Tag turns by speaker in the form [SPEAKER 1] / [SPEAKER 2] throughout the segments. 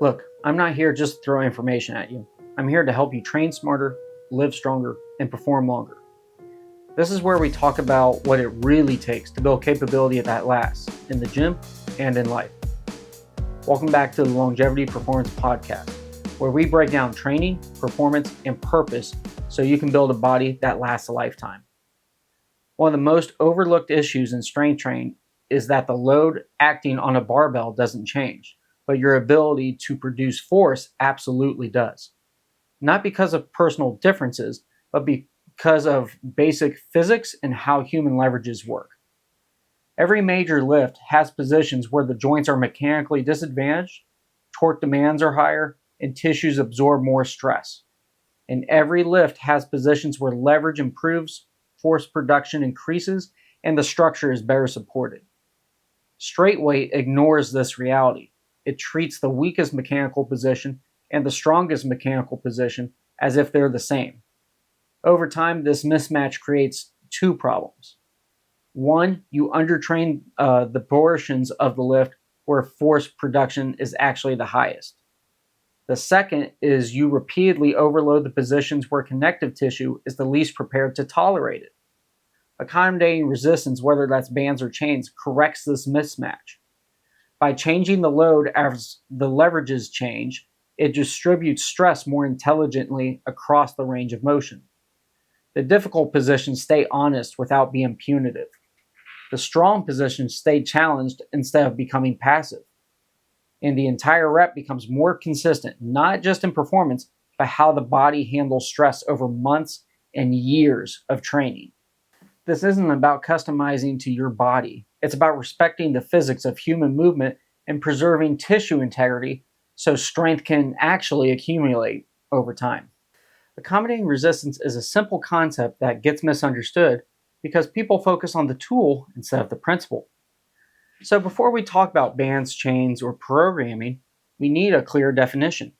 [SPEAKER 1] Look, I'm not here just to throw information at you. I'm here to help you train smarter, live stronger, and perform longer. This is where we talk about what it really takes to build capability that lasts in the gym and in life. Welcome back to the Longevity Performance Podcast, where we break down training, performance, and purpose so you can build a body that lasts a lifetime. One of the most overlooked issues in strength training is that the load acting on a barbell doesn't change, but your ability to produce force absolutely does. Not because of personal differences, but because of basic physics and how human leverages work. Every major lift has positions where the joints are mechanically disadvantaged, torque demands are higher, and tissues absorb more stress. And every lift has positions where leverage improves, force production increases, and the structure is better supported. Straight weight ignores this reality. It treats the weakest mechanical position and the strongest mechanical position as if they're the same. Over time, this mismatch creates two problems. One, you undertrain the portions of the lift where force production is actually the highest. The second is you repeatedly overload the positions where connective tissue is the least prepared to tolerate it. Accommodating resistance, whether that's bands or chains, corrects this mismatch. By changing the load as the leverages change, it distributes stress more intelligently across the range of motion. The difficult positions stay honest without being punitive. The strong positions stay challenged instead of becoming passive. And the entire rep becomes more consistent, not just in performance, but how the body handles stress over months and years of training. This isn't about customizing to your body. It's about respecting the physics of human movement and preserving tissue integrity so strength can actually accumulate over time. Accommodating resistance is a simple concept that gets misunderstood because people focus on the tool instead of the principle. So before we talk about bands, chains, or programming, we need a clear definition.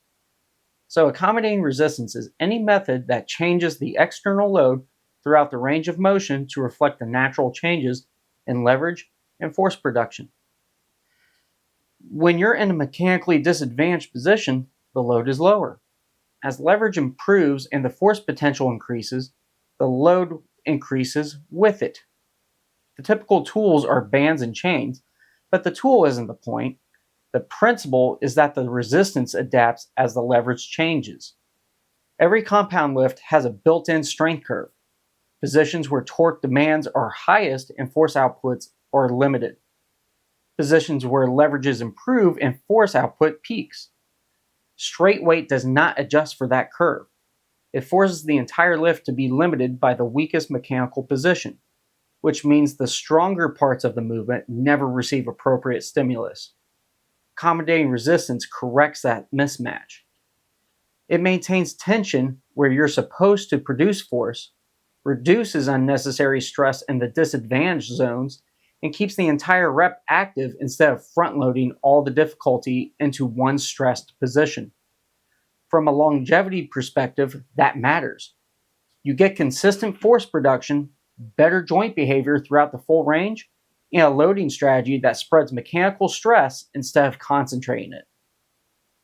[SPEAKER 1] So accommodating resistance is any method that changes the external load throughout the range of motion to reflect the natural changes in leverage and force production. When you're in a mechanically disadvantaged position, the load is lower. As leverage improves and the force potential increases, the load increases with it. The typical tools are bands and chains, but the tool isn't the point. The principle is that the resistance adapts as the leverage changes. Every compound lift has a built-in strength curve. Positions where torque demands are highest and force outputs are limited. Positions where leverages improve and force output peaks. Straight weight does not adjust for that curve. It forces the entire lift to be limited by the weakest mechanical position, which means the stronger parts of the movement never receive appropriate stimulus. Accommodating resistance corrects that mismatch. It maintains tension where you're supposed to produce force, reduces unnecessary stress in the disadvantaged zones, and keeps the entire rep active instead of front-loading all the difficulty into one stressed position. From a longevity perspective, that matters. You get consistent force production, better joint behavior throughout the full range, and a loading strategy that spreads mechanical stress instead of concentrating it.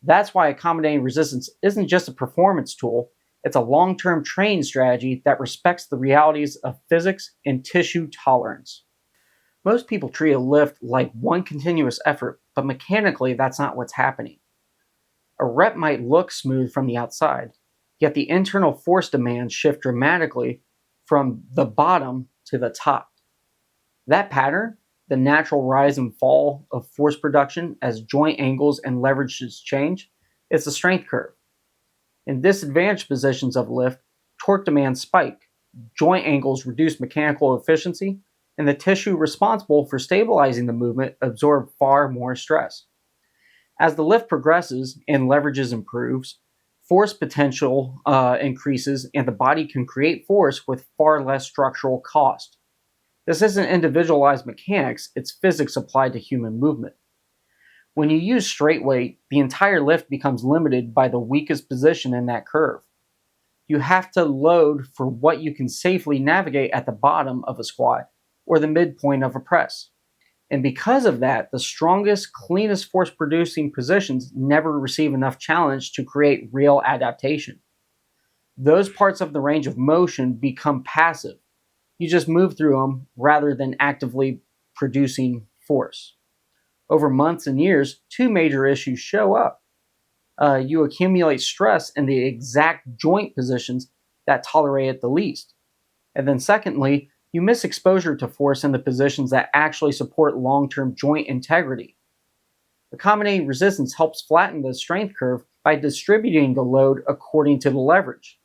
[SPEAKER 1] That's why accommodating resistance isn't just a performance tool, it's a long-term training strategy that respects the realities of physics and tissue tolerance. Most people treat a lift like one continuous effort, but mechanically that's not what's happening. A rep might look smooth from the outside, yet the internal force demands shift dramatically from the bottom to the top. That pattern, the natural rise and fall of force production as joint angles and leverages change, is the strength curve. In disadvantaged positions of lift, torque demands spike, joint angles reduce mechanical efficiency, and the tissue responsible for stabilizing the movement absorb far more stress. As the lift progresses and leverages improves, force potential increases and the body can create force with far less structural cost. This isn't individualized mechanics, it's physics applied to human movement. When you use straight weight, the entire lift becomes limited by the weakest position in that curve. You have to load for what you can safely navigate at the bottom of a squat or the midpoint of a press. And because of that, the strongest, cleanest force producing positions never receive enough challenge to create real adaptation. Those parts of the range of motion become passive. You just move through them rather than actively producing force. Over months and years, two major issues show up. You accumulate stress in the exact joint positions that tolerate it the least. And then, secondly, you miss exposure to force in the positions that actually support long term joint integrity. Accommodating resistance helps flatten the strength curve by distributing the load according to the leverage.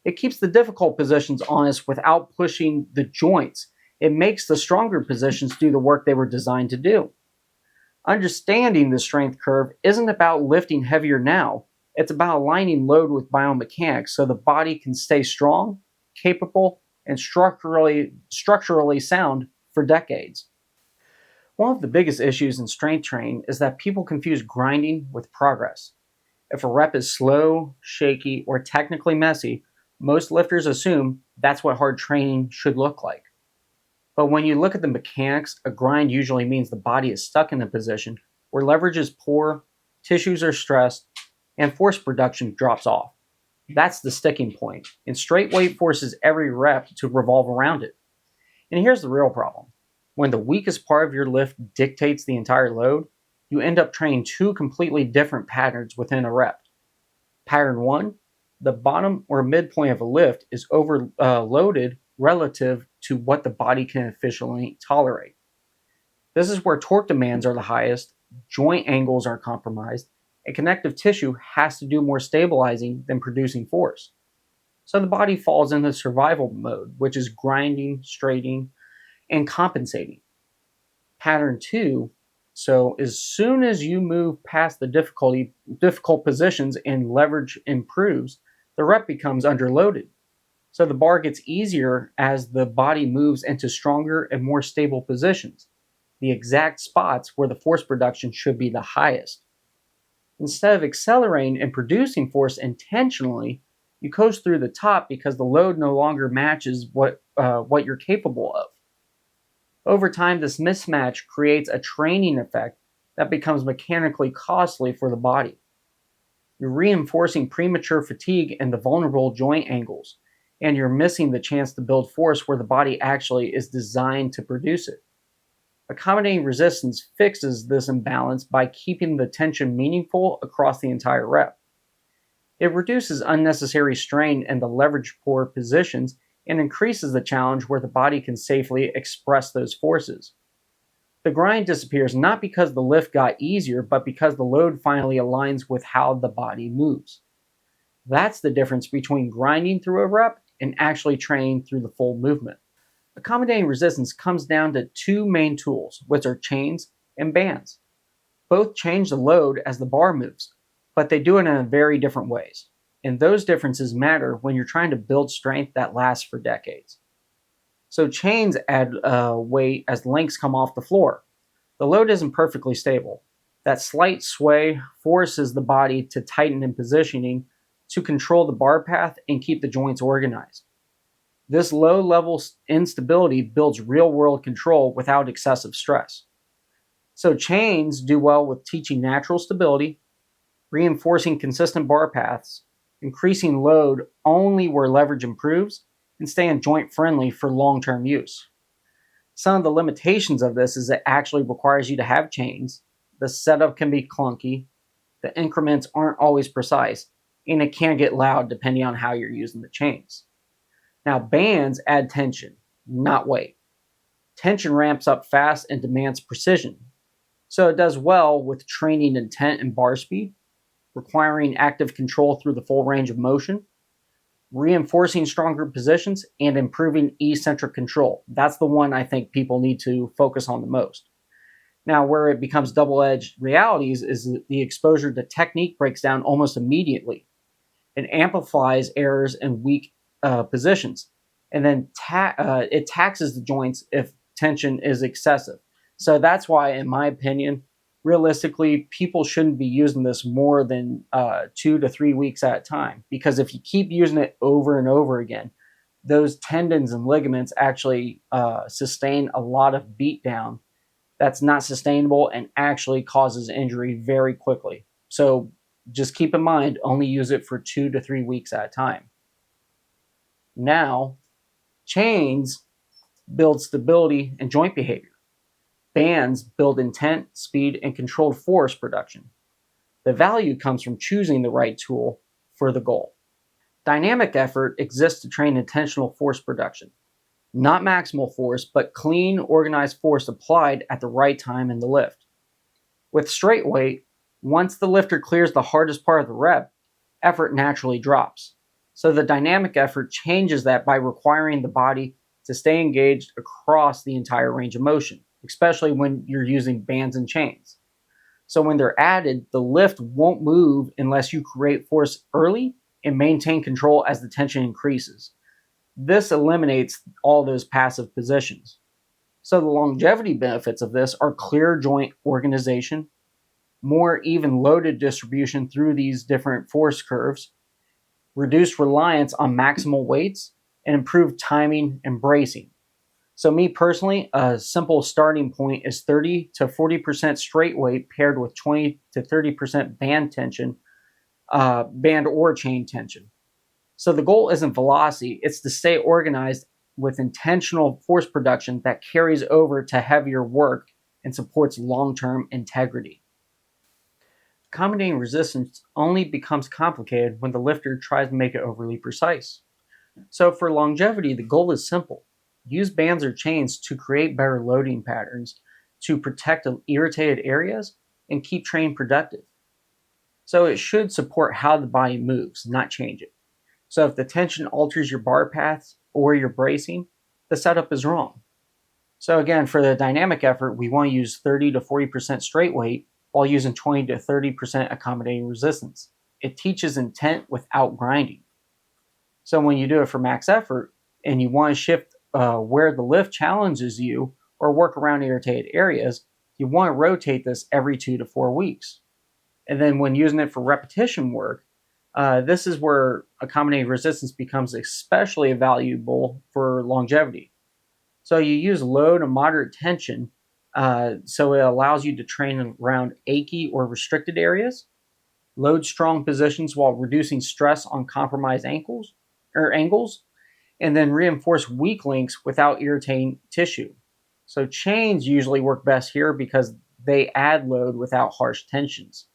[SPEAKER 1] It keeps the difficult positions honest without pushing the joints. It makes the stronger positions do the work they were designed to do. Understanding the strength curve isn't about lifting heavier now, it's about aligning load with biomechanics so the body can stay strong, capable, and structurally sound for decades. One of the biggest issues in strength training is that people confuse grinding with progress. If a rep is slow, shaky, or technically messy, most lifters assume that's what hard training should look like. But when you look at the mechanics, a grind usually means the body is stuck in a position where leverage is poor, tissues are stressed, and force production drops off. That's the sticking point, and straight weight forces every rep to revolve around it. And here's the real problem. When the weakest part of your lift dictates the entire load, you end up training two completely different patterns within a rep. Pattern 1, the bottom or midpoint of a lift is overloaded relative to what the body can efficiently tolerate. This is where torque demands are the highest, joint angles are compromised, and connective tissue has to do more stabilizing than producing force. So the body falls into survival mode, which is grinding, straightening, and compensating. Pattern 2, so as soon as you move past the difficult positions and leverage improves, the rep becomes underloaded. So the bar gets easier as the body moves into stronger and more stable positions, the exact spots where the force production should be the highest. Instead of accelerating and producing force intentionally, you coast through the top because the load no longer matches what you're capable of. Over time, this mismatch creates a training effect that becomes mechanically costly for the body. You're reinforcing premature fatigue in the vulnerable joint angles, and you're missing the chance to build force where the body actually is designed to produce it. Accommodating resistance fixes this imbalance by keeping the tension meaningful across the entire rep. It reduces unnecessary strain in the leverage poor positions and increases the challenge where the body can safely express those forces. The grind disappears not because the lift got easier, but because the load finally aligns with how the body moves. That's the difference between grinding through a rep and actually training through the full movement. Accommodating resistance comes down to two main tools, which are chains and bands. Both change the load as the bar moves, but they do it in very different ways. And those differences matter when you're trying to build strength that lasts for decades. So chains add weight as links come off the floor. The load isn't perfectly stable. That slight sway forces the body to tighten in positioning to control the bar path and keep the joints organized. This low-level instability builds real-world control without excessive stress. So chains do well with teaching natural stability, reinforcing consistent bar paths, increasing load only where leverage improves, and staying joint-friendly for long-term use. Some of the limitations of this is it actually requires you to have chains, the setup can be clunky, the increments aren't always precise, and it can get loud depending on how you're using the chains. Now, bands add tension, not weight. Tension ramps up fast and demands precision. So it does well with training intent and bar speed, requiring active control through the full range of motion, reinforcing stronger positions, and improving eccentric control. That's the one I think people need to focus on the most. Now, where it becomes double-edged realities is the exposure to technique breaks down almost immediately. It amplifies errors in weak positions, and then it taxes the joints if tension is excessive. So that's why, in my opinion, realistically, people shouldn't be using this more than 2 to 3 weeks at a time, because if you keep using it over and over again, those tendons and ligaments actually sustain a lot of beat down, That's not sustainable and actually causes injury very quickly. So just keep in mind, only use it for 2 to 3 weeks at a time. Now, chains build stability and joint behavior. Bands build intent, speed, and controlled force production. The value comes from choosing the right tool for the goal. Dynamic effort exists to train intentional force production. Not maximal force, but clean, organized force applied at the right time in the lift. With straight weight, once the lifter clears the hardest part of the rep, effort naturally drops. So the dynamic effort changes that by requiring the body to stay engaged across the entire range of motion, especially when you're using bands and chains. So when they're added, the lift won't move unless you create force early and maintain control as the tension increases. This eliminates all those passive positions. So the longevity benefits of this are clear joint organization, more even loaded distribution through these different force curves, reduced reliance on maximal weights, and improved timing and bracing. So me personally, a simple starting point is 30 to 40% straight weight paired with 20 to 30% band tension, band or chain tension. So the goal isn't velocity, it's to stay organized with intentional force production that carries over to heavier work and supports long-term integrity. Accommodating resistance only becomes complicated when the lifter tries to make it overly precise. So for longevity, the goal is simple. Use bands or chains to create better loading patterns, to protect irritated areas, and keep training productive. So it should support how the body moves, not change it. So if the tension alters your bar paths or your bracing, the setup is wrong. So again, for the dynamic effort, we want to use 30 to 40% straight weight while using 20 to 30% accommodating resistance. It teaches intent without grinding. So when you do it for max effort and you want to shift where the lift challenges you or work around irritated areas, you want to rotate this every 2 to 4 weeks. And then when using it for repetition work, this is where accommodating resistance becomes especially valuable for longevity. So you use low to moderate tension, so it allows you to train around achy or restricted areas, load strong positions while reducing stress on compromised angles, and then reinforce weak links without irritating tissue. So chains usually work best here because they add load without harsh tensions.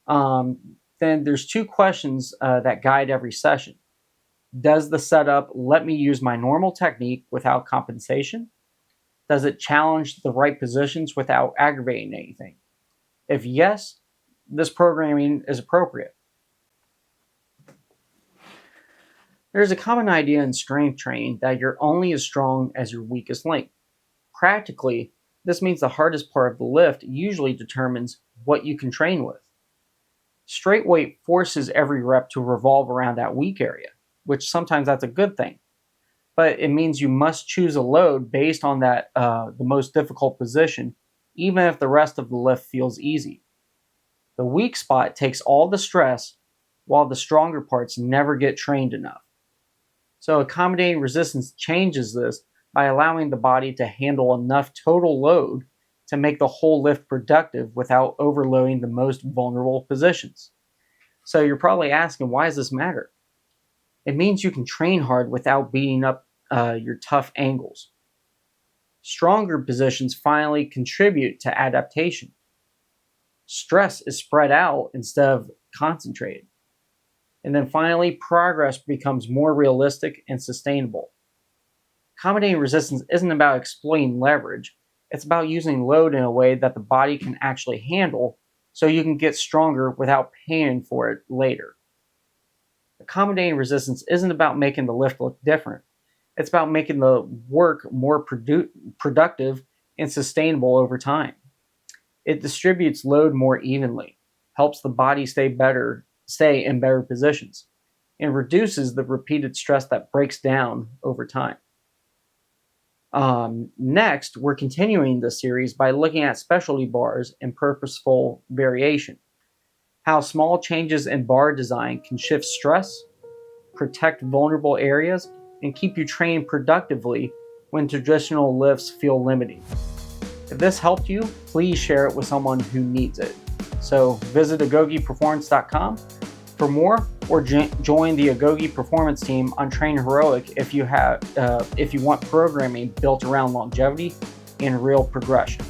[SPEAKER 1] Then there's 2 questions that guide every session. Does the setup let me use my normal technique without compensation? Does it challenge the right positions without aggravating anything? If yes, this programming is appropriate. There's a common idea in strength training that you're only as strong as your weakest link. Practically, this means the hardest part of the lift usually determines what you can train with. Straight weight forces every rep to revolve around that weak area, which sometimes that's a good thing. But it means you must choose a load based on that the most difficult position, even if the rest of the lift feels easy. The weak spot takes all the stress, while the stronger parts never get trained enough. So accommodating resistance changes this by allowing the body to handle enough total load to make the whole lift productive without overloading the most vulnerable positions. So you're probably asking, why does this matter? It means you can train hard without beating up your tough angles. Stronger positions finally contribute to adaptation. Stress is spread out instead of concentrated. And then finally, progress becomes more realistic and sustainable. Accommodating resistance isn't about exploiting leverage. It's about using load in a way that the body can actually handle so you can get stronger without paying for it later. Accommodating resistance isn't about making the lift look different. It's about making the work more productive and sustainable over time. It distributes load more evenly, helps the body stay in better positions, and reduces the repeated stress that breaks down over time. Next, we're continuing this series by looking at specialty bars and purposeful variation. How small changes in bar design can shift stress, protect vulnerable areas, and keep you trained productively when traditional lifts feel limiting. If this helped you, please share it with someone who needs it. So visit agogeperformance.com for more, or join the Agoge Performance team on Train Heroic if you want programming built around longevity and real progression.